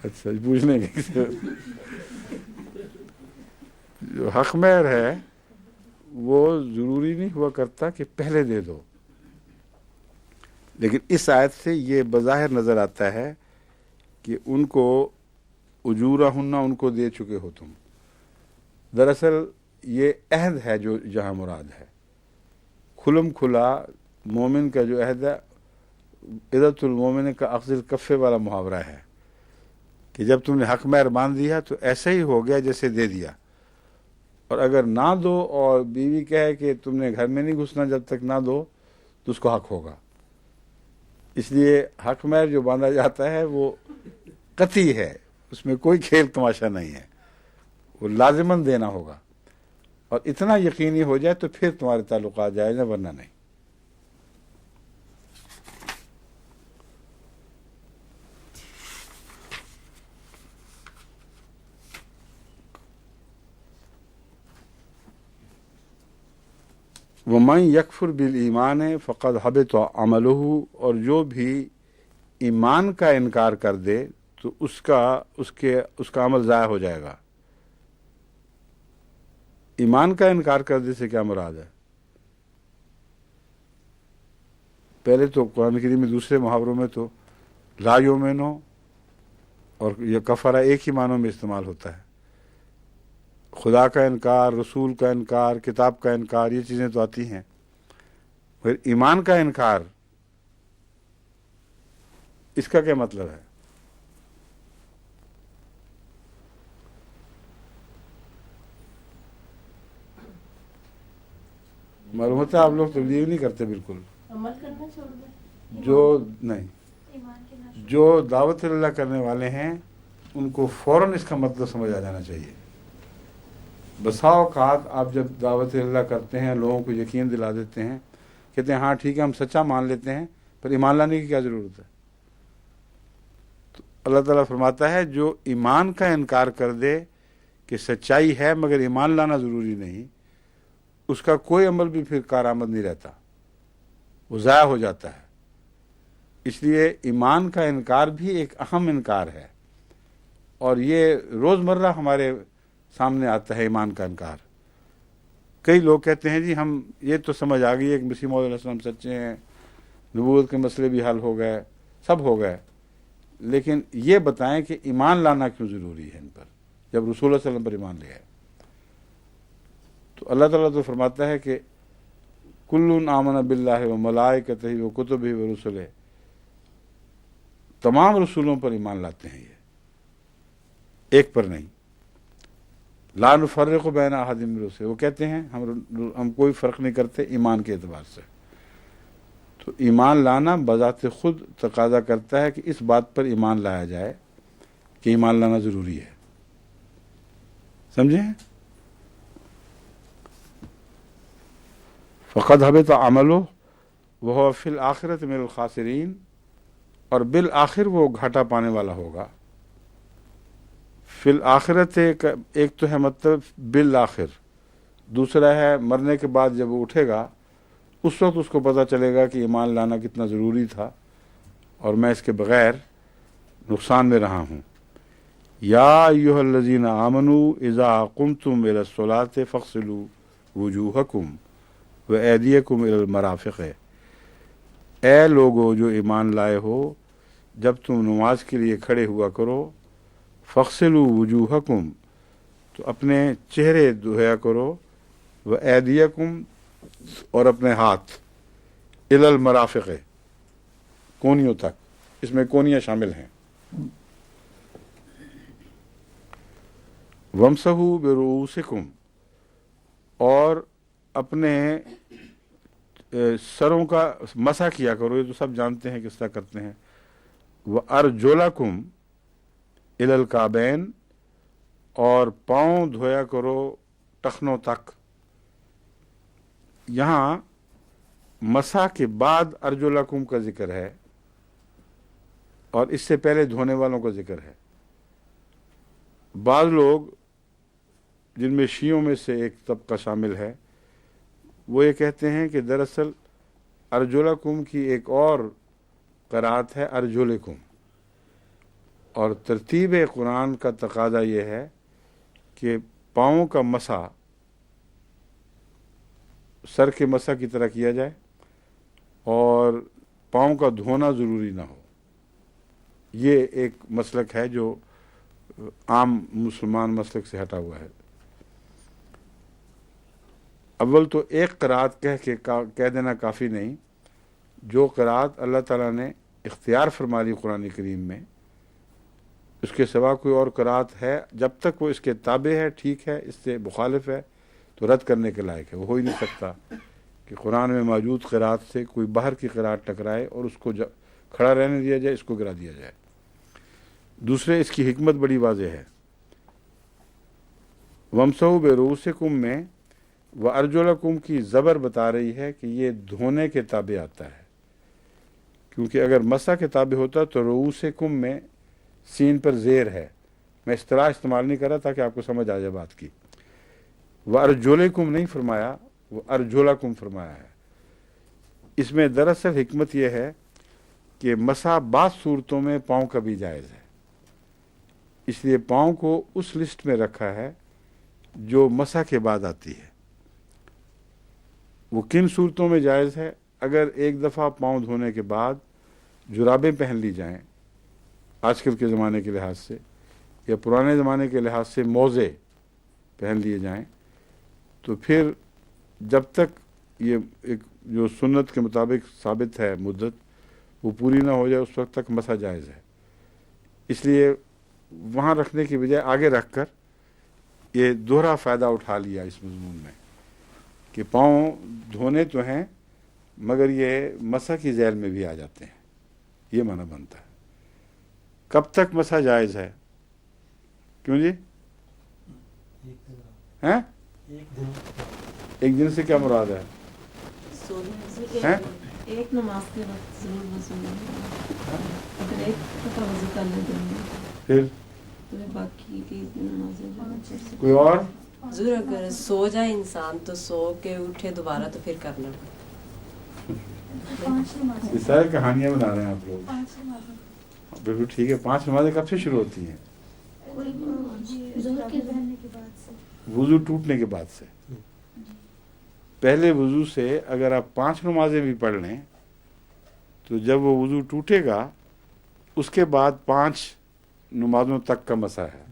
Speaker 1: اچھا پوچھ لیں گے. جو حق مہر ہے وہ ضروری نہیں ہوا کرتا کہ پہلے دے دو، لیکن اس آیت سے یہ بظاہر نظر آتا ہے کہ ان کو اجورہن ان کو دے چکے ہو تم. دراصل یہ عہد ہے جو جہاں مراد ہے، کھلم کھلا مومن کا جو عہد ہے. عدت المومن کا اخذ الکفے والا محاورہ ہے کہ جب تم نے حق مہر باندھ دیا تو ایسے ہی ہو گیا جیسے دے دیا، اور اگر نہ دو اور بیوی کہے کہ تم نے گھر میں نہیں گھسنا جب تک نہ دو تو اس کو حق ہوگا. اس لیے حق مہر جو باندھا جاتا ہے وہ قطعی ہے، اس میں کوئی کھیل تماشا نہیں ہے، وہ لازماً دینا ہوگا، اور اتنا یقینی ہو جائے تو پھر تمہارے تعلقات جائز ہیں، ورنہ نہیں. وَمَن يَكْفُرْ بِالْإِيمَانِ فَقَدْ حَبِطَ عَمَلُهُ، اور جو بھی ایمان کا انکار کر دے تو اس کا عمل ضائع ہو جائے گا. ایمان کا انکار کر دے سے کیا مراد ہے؟ پہلے تو قرآن کریم میں دوسرے محاوروں میں تو لا یؤمنو اور یہ کفرہ ایک ہی معنوں میں استعمال ہوتا ہے. خدا کا انکار، رسول کا انکار، کتاب کا انکار، یہ چیزیں تو آتی ہیں. پھر ایمان کا انکار، اس کا کیا مطلب ہے؟ معلوم ہوتا ہے آپ لوگ تبلیغ نہیں کرتے بالکل.
Speaker 4: عمل کرنا چھوڑ دیں.
Speaker 1: جو نہیں، جو دعوت اللہ کرنے والے ہیں ان کو فوراً اس کا مطلب سمجھ آ جانا چاہیے. بسا اوقات آپ جب دعوت اللہ کرتے ہیں لوگوں کو یقین دلا دیتے ہیں، کہتے ہیں ہاں ٹھیک ہے ہم سچا مان لیتے ہیں، پر ایمان لانے کی کیا ضرورت ہے؟ تو اللہ تعالیٰ فرماتا ہے جو ایمان کا انکار کر دے کہ سچائی ہے مگر ایمان لانا ضروری نہیں، اس کا کوئی عمل بھی پھر کارآمد نہیں رہتا، وہ ضائع ہو جاتا ہے. اس لیے ایمان کا انکار بھی ایک اہم انکار ہے، اور یہ روزمرہ ہمارے سامنے آتا ہے. ایمان کا انکار، کئی لوگ کہتے ہیں جی ہم یہ تو سمجھ آ گئی ہے کہ مسیح موعود علیہ السلام سچے ہیں، نبوت کے مسئلے بھی حل ہو گئے، سب ہو گئے، لیکن یہ بتائیں کہ ایمان لانا کیوں ضروری ہے ان پر جب رسول اللہ صلی اللہ علیہ وسلم پر ایمان لے آئے. تو اللہ تعالیٰ تو فرماتا ہے کہ کل آمن باللہ و ملائکتہ و کتبہ و رسلہ، تمام رسولوں پر ایمان لاتے ہیں، یہ ایک پر نہیں. لا نفرق بین احد من رسلہ، وہ کہتے ہیں ہم کوئی فرق نہیں کرتے ایمان کے اعتبار سے. تو ایمان لانا بذات خود تقاضا کرتا ہے کہ اس بات پر ایمان لایا جائے کہ ایمان لانا ضروری ہے. سمجھیں؟ فقد حبط عملہ وہو فی الآخرۃ من الخاسرین، اور بالآخر وہ گھاٹا پانے والا ہوگا. فی الآخرت ایک تو ہے مطلب بالآخر، دوسرا ہے مرنے کے بعد جب وہ اٹھے گا اس وقت اس کو پتہ چلے گا کہ ایمان لانا کتنا ضروری تھا اور میں اس کے بغیر نقصان میں رہا ہوں. یا ایھا الذین آمنوا اذا قمتم الی الصلاۃ فاغسلوا وجوہکم وایدیکم الی المرافق، اے لوگو جو ایمان لائے ہو جب تم نماز کے لیے کھڑے ہوا کرو، فاغسلوا وجوہکم، تو اپنے چہرے دھویا کرو، وایدیکم، اور اپنے ہاتھ، الی المرافق، کونیوں تک، اس میں کونیاں شامل ہیں. وامسحوا برؤوسکم، اور اپنے سروں کا مسح کیا کرو، یہ تو سب جانتے ہیں کس طرح کرتے ہیں. وارجلکم الی الکعبین، اور پاؤں دھویا کرو ٹخنوں تک. یہاں مسح کے بعد ارجلکم کا ذکر ہے، اور اس سے پہلے دھونے والوں کا ذکر ہے۔ بعض لوگ جن میں شیعوں میں سے ایک طبقہ شامل ہے وہ یہ کہتے ہیں کہ دراصل ارجلکم کی ایک اور قرأت ہے ارجلکم، اور ترتیب قرآن کا تقاضا یہ ہے کہ پاؤں کا مسح سر کے مسح کی طرح کیا جائے اور پاؤں کا دھونا ضروری نہ ہو۔ یہ ایک مسلک ہے جو عام مسلمان مسلک سے ہٹا ہوا ہے۔ اول تو ایک قرأت کہہ دینا کافی نہیں، جو قرأت اللہ تعالیٰ نے اختیار فرما لی قرآن کریم میں، اس کے سوا کوئی اور قرأت ہے، جب تک وہ اس کے تابع ہے ٹھیک ہے، اس سے مخالف ہے تو رد کرنے کے لائق ہے۔ وہ ہو ہی نہیں سکتا کہ قرآن میں موجود قرأت سے کوئی باہر کی قرأت ٹکرائے اور اس کو کھڑا رہنے دیا جائے، اس کو گرا دیا جائے۔ دوسرے، اس کی حکمت بڑی واضح ہے۔ وَامْسَحُوا بِرُؤُوسِکُم میں وَأَرْجُلَکُم کی زبر بتا رہی ہے کہ یہ دھونے کے تابع آتا ہے، کیونکہ اگر مسح کے تابع ہوتا تو رؤوسکم میں سین پر زیر ہے۔ میں اصطلاح استعمال نہیں کر رہا تاکہ آپ کو سمجھ آ جائے بات کی۔ وَأَرْجُلَکُم نہیں فرمایا، وَأَرْجُلَکُم فرمایا ہے۔ اس میں دراصل حکمت یہ ہے کہ مسح بعض صورتوں میں پاؤں کا بھی جائز ہے، اس لیے پاؤں کو اس لسٹ میں رکھا ہے جو مسح کے بعد آتی ہے۔ وہ کن صورتوں میں جائز ہے؟ اگر ایک دفعہ پاؤں دھونے کے بعد جرابیں پہن لی جائیں آج کل کے زمانے کے لحاظ سے، یا پرانے زمانے کے لحاظ سے موزے پہن لیے جائیں، تو پھر جب تک یہ ایک جو سنت کے مطابق ثابت ہے مدت وہ پوری نہ ہو جائے اس وقت تک مسح جائز ہے۔ اس لیے وہاں رکھنے کی بجائے آگے رکھ کر یہ دوہرا فائدہ اٹھا لیا اس مضمون میں کہ پاؤں دھونے تو ہیں مگر یہ مسح کی ذیل میں بھی آ جاتے ہیں، یہ معنی بنتا ہے۔ کب تک مسح جائز ہے؟ کیوں جی؟ ہیں؟ ایک دن سے کیا مراد ہے؟
Speaker 4: ایک نماز کے وقت ضرور وضو اگر ایک دفعہ وضو کر لیتے ہیں
Speaker 1: پھر
Speaker 4: تو باقی کی نمازیں
Speaker 1: کوئی اور؟
Speaker 5: ضرور اگر سو جائے انسان تو سو کے اٹھے دوبارہ تو پھر کرنا
Speaker 1: یہ سارے کہانیاں بنا رہے ہیں آپ لوگ۔ بالکل ٹھیک ہے۔ 5 نمازیں کب سے شروع ہوتی ہیں؟ وضو ٹوٹنے کے بعد سے۔ پہلے وضو سے اگر آپ 5 نمازیں بھی پڑھ لیں تو جب وہ وضو ٹوٹے گا اس کے بعد 5 نمازوں تک کا مسح ہے،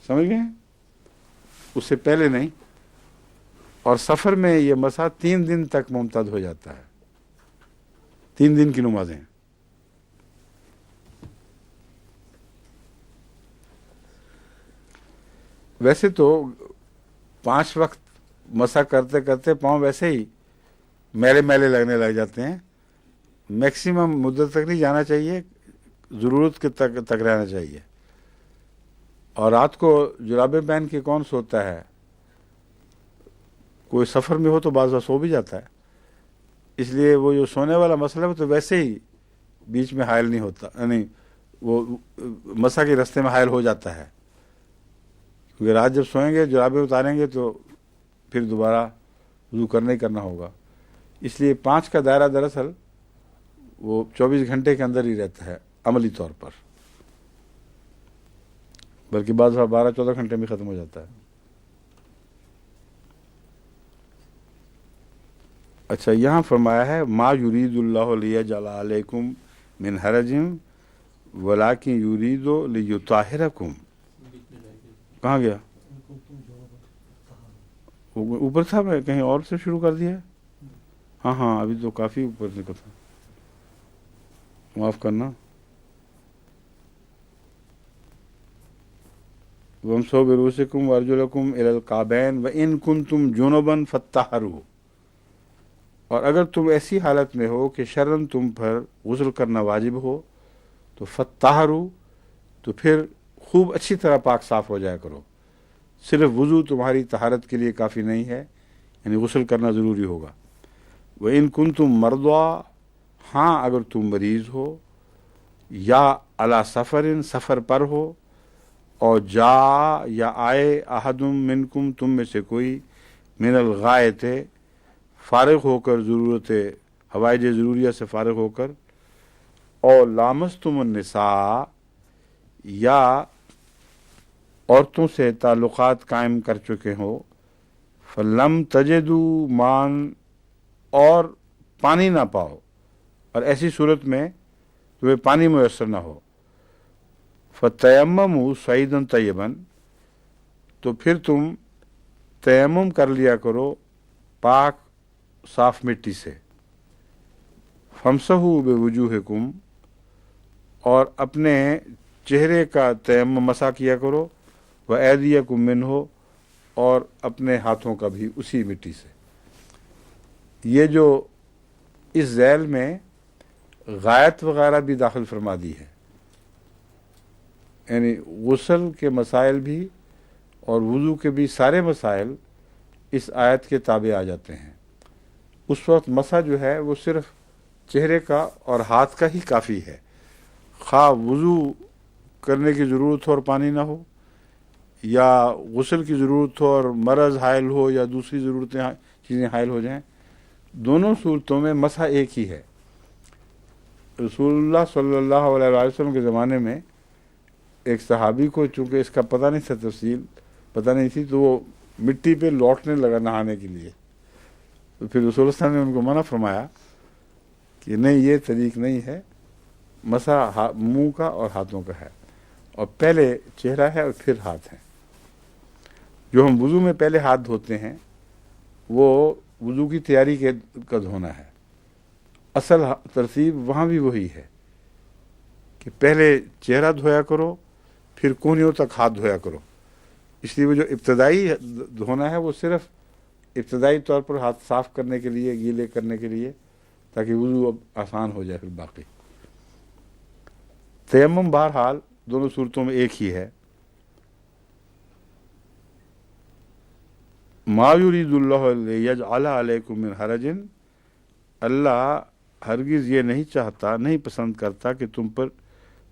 Speaker 1: سمجھ گئے؟ اس سے پہلے نہیں۔ اور سفر میں یہ مسح 3 دن تک ممتد ہو جاتا ہے، 3 دن کی نمازیں۔ ویسے تو 5 وقت مسح کرتے کرتے پاؤں ویسے ہی میلے میلے لگنے لگ جاتے ہیں، میکسیمم مدت تک نہیں جانا چاہیے، ضرورت کے تک رہنا چاہیے۔ اور رات کو جرابیں پہن کے کون سوتا ہے؟ کوئی سفر میں ہو تو بعض سو بھی جاتا ہے، اس لیے وہ جو سونے والا مسئلہ ہے وہ تو ویسے ہی بیچ میں حائل نہیں ہوتا، یعنی وہ مسح کے رستے میں حائل ہو جاتا ہے، کیونکہ رات جب سوئیں گے جرابیں اتاریں گے تو پھر دوبارہ وضو کرنا ہی کرنا ہوگا۔ اس لیے 5 کا دائرہ دراصل وہ 24 گھنٹے کے اندر ہی رہتا ہے عملی طور پر، بلکہ بعض 12-14 گھنٹے میں ختم ہو جاتا ہے۔ اچھا، یہاں فرمایا ہے ما یرید اللہ لیجعل علیکم من حرج ولکن یرید لیطہرکم۔ کہاں گیا؟ اوپر تھا، میں کہیں اور سے شروع کر دیا؟ ہاں ابھی تو کافی اوپر سے تھا، معاف کرنا۔ وَامْسَحُوا بِرُؤُوسِکُم وَأَرْجُلَکُم إِلَى الْکَعْبَیْن وَإِن کُنتُم جُنُبًا فَاطَّہِرُوا، اور اگر تم ایسی حالت میں ہو کہ شرعاً تم پر غسل کرنا واجب ہو تو فَاطَّہِرُوا، تو پھر خوب اچھی طرح پاک صاف ہو جایا کرو۔ صرف وضو تمہاری طہارت کے لیے کافی نہیں ہے، یعنی غسل کرنا ضروری ہوگا۔ وَإِن كُنتُم مَرْضَىٰ، ہاں اگر تم مریض ہو، یا علی سفرن سفر پر ہو، اور جا یا آئے احدم منکم تم میں سے کوئی، من الغائط فارغ ہو کر، ضرورت حوائج ضروریہ سے فارغ ہو کر، اور لامستم النساء یا عورتوں سے تعلقات قائم کر چکے ہو، فلم تجدوا مان، اور پانی نہ پاؤ، اور ایسی صورت میں تمہیں پانی میسر نہ ہو، فتیمموا صعیدا طیبا، تو پھر تم تیمم کر لیا کرو پاک صاف مٹی سے، فامسحوا بوجوہکم، اور اپنے چہرے کا تیمم مسح کیا کرو، وایدیکم منہ، اور اپنے ہاتھوں کا بھی اسی مٹی سے۔ یہ جو اس ذیل میں غائط وغیرہ بھی داخل فرما دی ہے، یعنی غسل کے مسائل بھی اور وضو کے بھی سارے مسائل اس آیت کے تابع آ جاتے ہیں۔ اس وقت مسح جو ہے وہ صرف چہرے کا اور ہاتھ کا ہی کافی ہے، خواہ وضو کرنے کی ضرورت ہو اور پانی نہ ہو، یا غسل کی ضرورت ہو اور مرض حائل ہو، یا دوسری ضرورتیں چیزیں حائل ہو جائیں، دونوں صورتوں میں مسح ایک ہی ہے۔ رسول اللہ صلی اللہ علیہ وسلم کے زمانے میں ایک صحابی کو چونکہ اس کا پتہ نہیں تھا، تفصیل پتہ نہیں تھی، تو وہ مٹی پہ لوٹنے لگا نہانے کے لیے، تو پھر رسول اللہ صلی اللہ علیہ وسلم نے ان کو منع فرمایا کہ نہیں، یہ طریق نہیں ہے، مسح منہ کا اور ہاتھوں کا ہے، اور پہلے چہرہ ہے اور پھر ہاتھ ہے۔ جو ہم وضو میں پہلے ہاتھ دھوتے ہیں وہ وضو کی تیاری کا دھونا ہے، اصل ترتیب وہاں بھی وہی ہے کہ پہلے چہرہ دھویا کرو، پھر کونیوں تک ہاتھ دھویا کرو۔ اس لیے وہ جو ابتدائی دھونا ہے وہ صرف ابتدائی طور پر ہاتھ صاف کرنے کے لیے، گیلے کرنے کے لیے، تاکہ وضو اب آسان ہو جائے۔ پھر باقی تیمم بہرحال دونوں صورتوں میں ایک ہی ہے۔ ما یرید اللہ لیجعل علیکم من حرج، اللہ ہرگز یہ نہیں چاہتا، نہیں پسند کرتا کہ تم پر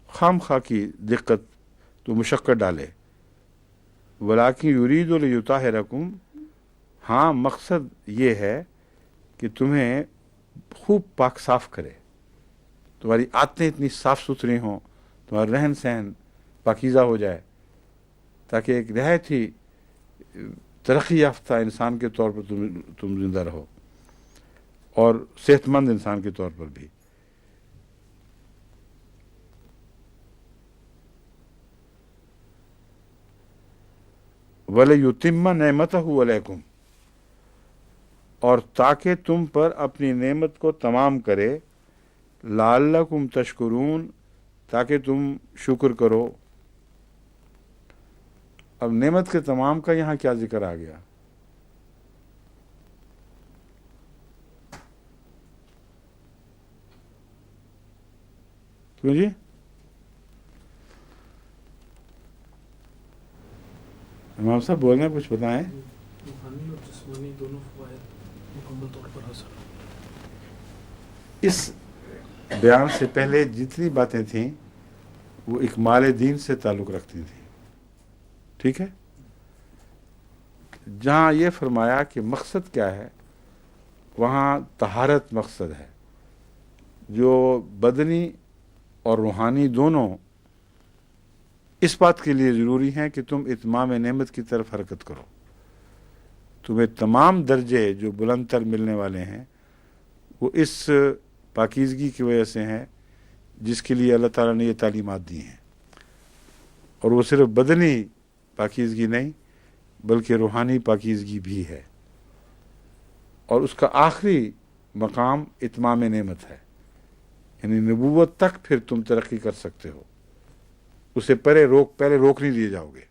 Speaker 1: خام خواہ کی دقت تو مشقت ڈالے، ولیکن یرید لیطہرکم، ہاں مقصد یہ ہے کہ تمہیں خوب پاک صاف کرے، تمہاری عادتیں اتنی صاف ستھری ہوں، تمہارا رہن سہن پاکیزہ ہو جائے، تاکہ ایک نہایت ہی ترقی یافتہ انسان کے طور پر تم زندہ رہو، اور صحت مند انسان کے طور پر بھی۔ وَلِيُتِمَّ نِعْمَتَهُ عَلَيْكُمْ، اور تاکہ تم پر اپنی نعمت کو تمام کرے، لَعَلَّكُمْ تَشْكُرُونَ، تاکہ تم شکر کرو۔ اب نعمت کے تمام کا یہاں کیا ذکر آ گیا؟ کیوں جی؟ امام صاحب بول رہے ہیں، کچھ بتائیں۔
Speaker 2: روحانی اور جسمانی دونوں فوائد مکمل طور پر حاصل۔
Speaker 1: اس بیان سے پہلے جتنی باتیں تھیں وہ اکمال دین سے تعلق رکھتی تھیں، ٹھیک ہے؟ جہاں یہ فرمایا کہ مقصد کیا ہے، وہاں طہارت مقصد ہے، جو بدنی اور روحانی دونوں اس بات کے لیے ضروری ہیں کہ تم اتمام نعمت کی طرف حرکت کرو۔ تمہیں تمام درجے جو بلند تر ملنے والے ہیں وہ اس پاکیزگی کی وجہ سے ہیں جس کے لیے اللہ تعالیٰ نے یہ تعلیمات دی ہیں، اور وہ صرف بدنی پاکیزگی نہیں بلکہ روحانی پاکیزگی بھی ہے، اور اس کا آخری مقام اتمام نعمت ہے، یعنی نبوت تک پھر تم ترقی کر سکتے ہو، اسے پہلے روک نہیں دیے جاؤ گے۔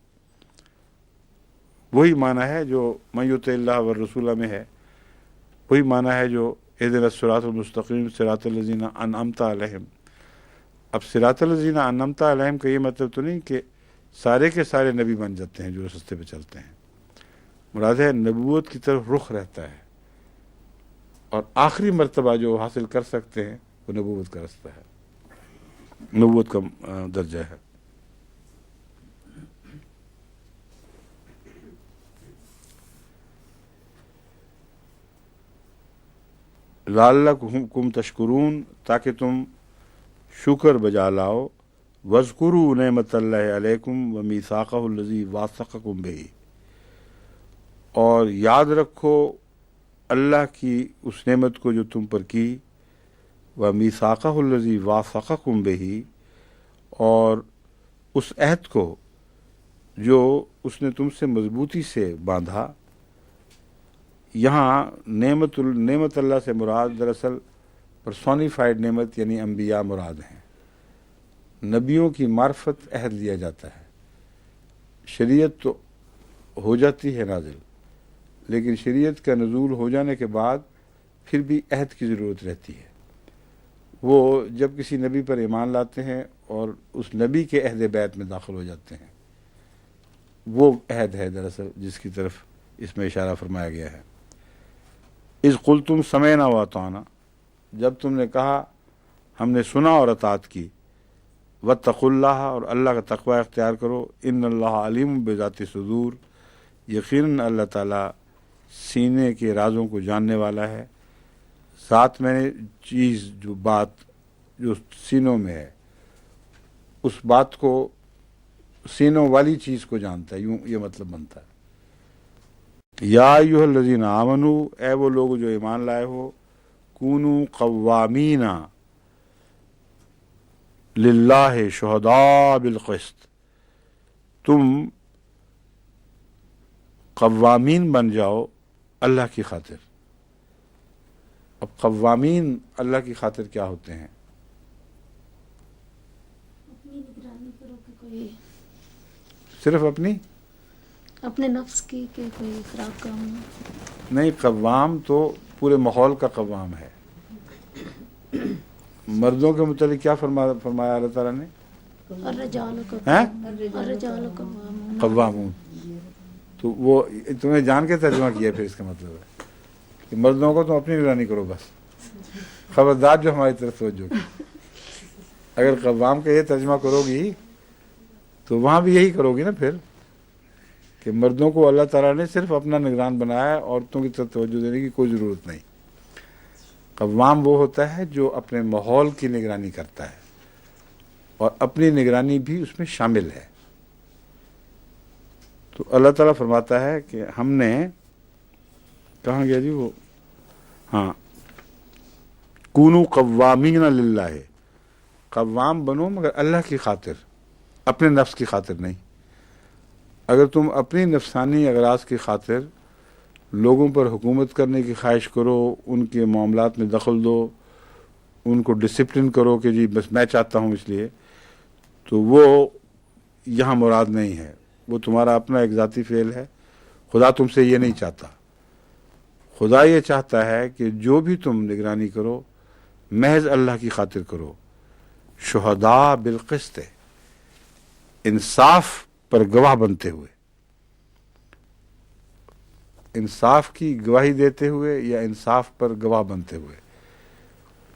Speaker 1: وہی معنی ہے جو من یطع اللہ والرسول میں ہے، وہی معنی ہے جو اہدنا الصراط المستقیم صراط الذین انعمت علیہم۔ اب صراط الذین انعمت علیہم کا یہ مطلب تو نہیں کہ سارے کے سارے نبی بن جاتے ہیں جو راستے پہ چلتے ہیں، مراد ہے نبوت کی طرف رخ رہتا ہے، اور آخری مرتبہ جو حاصل کر سکتے ہیں وہ نبوت کا راستہ ہے۔ نبوت کا درجہ ہے. لعلکم تشکرون، تاکہ تم شکر بجا لاؤ. وَاذْكُرُوا نعمت اللہ علیکم ومیثاقہ الذی واثقکم بہ، اور یاد رکھو اللہ کی اس نعمت کو جو تم پر کی. ومیثاقہ الذی واثقکم بہ، اور اس عہد کو جو اس نے تم سے مضبوطی سے باندھا. یہاں نعمت اللہ سے مراد دراصل پرسونیفائڈ نعمت یعنی انبیاء مراد ہیں. نبیوں کی معرفت عہد لیا جاتا ہے. شریعت تو ہو جاتی ہے نازل، لیکن شریعت کا نزول ہو جانے کے بعد پھر بھی عہد کی ضرورت رہتی ہے. وہ جب کسی نبی پر ایمان لاتے ہیں اور اس نبی کے عہد بیت میں داخل ہو جاتے ہیں، وہ عہد ہے دراصل جس کی طرف اس میں اشارہ فرمایا گیا ہے. اذ قلتم سمعنا واطعنا، جب تم نے کہا ہم نے سنا اور اطاعت کی. واتقوا اللہ، اور اللہ کا تقوی اختیار کرو. ان اللہ علیم بذات صدور، یقیناً اللہ تعالیٰ سینے کے رازوں کو جاننے والا ہے. ذات میں نے چیز، جو بات جو سینوں میں ہے، اس بات کو سینوں والی چیز کو جانتا ہے، یوں یہ مطلب بنتا ہے. یا ایھا الذین آمنوا، اے وہ لوگ جو ایمان لائے ہو. کونوا قوامین للہ شہداء بالقسط، تم قوامین بن جاؤ اللہ کی خاطر. اب قوامین اللہ کی خاطر کیا ہوتے ہیں؟
Speaker 6: اپنی نگرانی کرو کہ کوئی
Speaker 1: صرف
Speaker 6: اپنے نفس کی کہ کوئی خراب کام نہ.
Speaker 1: نہیں، قوام تو پورے ماحول کا قوام ہے. مردوں کے متعلق کیا فرمایا اللہ تعالیٰ نے؟
Speaker 6: الرجال
Speaker 1: قوامون. تو وہ تمہیں جان کے ترجمہ کیا پھر اس کا مطلب ہے کہ مردوں کو تم اپنی نگرانی کرو بس. خبردار جو ہماری طرف توجہ کی. اگر قوام کا یہ ترجمہ کرو گی تو وہاں بھی یہی کرو گی نا پھر، کہ مردوں کو اللہ تعالیٰ نے صرف اپنا نگران بنایا ہے، عورتوں کی طرف توجہ دینے کی کوئی ضرورت نہیں. قوام وہ ہوتا ہے جو اپنے ماحول کی نگرانی کرتا ہے، اور اپنی نگرانی بھی اس میں شامل ہے. تو اللہ تعالیٰ فرماتا ہے کہ ہم نے، کہاں گیا جی وہ، ہاں، کونوا قوامین للہ، قوام بنو مگر اللہ کی خاطر، اپنے نفس کی خاطر نہیں. اگر تم اپنی نفسانی اغراض کی خاطر لوگوں پر حکومت کرنے کی خواہش کرو، ان کے معاملات میں دخل دو، ان کو ڈسپلن کرو کہ جی بس میں چاہتا ہوں اس لیے، تو وہ یہاں مراد نہیں ہے. وہ تمہارا اپنا ایک ذاتی فعل ہے. خدا تم سے یہ نہیں چاہتا. خدا یہ چاہتا ہے کہ جو بھی تم نگرانی کرو محض اللہ کی خاطر کرو. شہداء بالقسط، انصاف پر گواہ بنتے ہوئے، انصاف کی گواہی دیتے ہوئے یا انصاف پر گواہ بنتے ہوئے.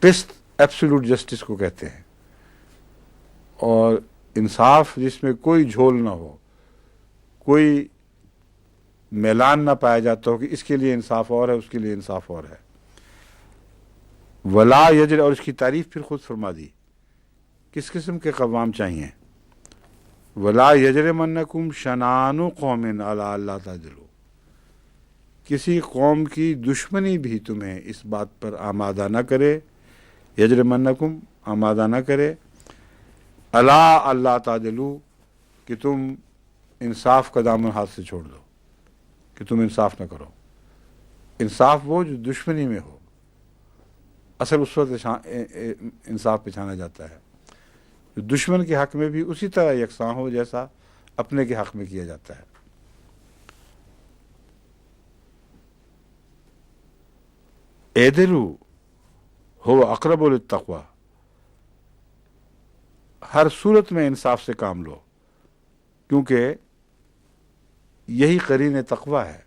Speaker 1: قسط ایبسولوٹ جسٹس کو کہتے ہیں، اور انصاف جس میں کوئی جھول نہ ہو، کوئی میلان نہ پایا جاتا ہو کہ اس کے لیے انصاف اور ہے، اس کے لیے انصاف اور ہے. ولا یجر، اور اس کی تعریف پھر خود فرما دی کس قسم کے قوام چاہیے. ولا یجرمنکم شنآن قوم علی الا تعدلوا، کسی قوم کی دشمنی بھی تمہیں اس بات پر آمادہ نہ کرے. یجرمنکم، آمادہ نہ کرے. الا الا تعدلوا، کہ تم انصاف کا دامن ہاتھ سے چھوڑ دو، کہ تم انصاف نہ کرو. انصاف وہ جو دشمنی میں ہو، اصل اس وقت انصاف پہچانا جاتا ہے جو دشمن کے حق میں بھی اسی طرح یکساں ہو جیسا اپنے کے حق میں کیا جاتا ہے. اعدلوا هو اقرب للتقوی، ہر صورت میں انصاف سے کام لو، کیونکہ یہی قرین تقوی ہے.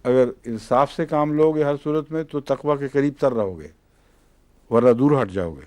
Speaker 1: اگر انصاف سے کام لو گے ہر صورت میں تو تقوی کے قریب تر رہو گے، ورنہ دور ہٹ جاؤ گے.